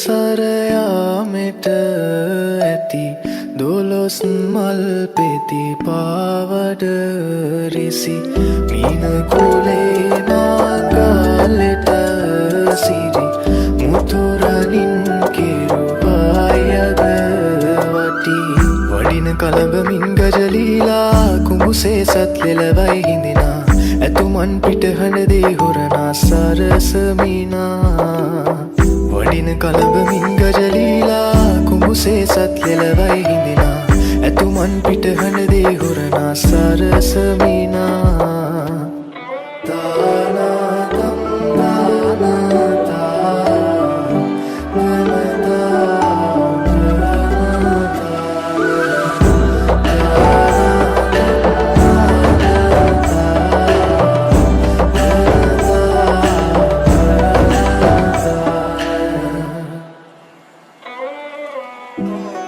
සරයාමෙට ඇති දොළොස් මල් පෙති පාවඩ රිසි මීන කුලේ නාගාලෙට සිරි මුතුරනින් කිරුවායද වටි වඩින කලඹමින් ගජලීලා කුඹුසේ සත් ලෙලවයි හිඳිනා ඇතුමන් පිට හඬදේ හොරනා සරසමිනා වඩින කලඹමින් ගජලීලා කුඹුසේ සත් ලෙලවයි හිඳිනා ඇතුමන් පිට හඬදේ හොරනා සරසමිනා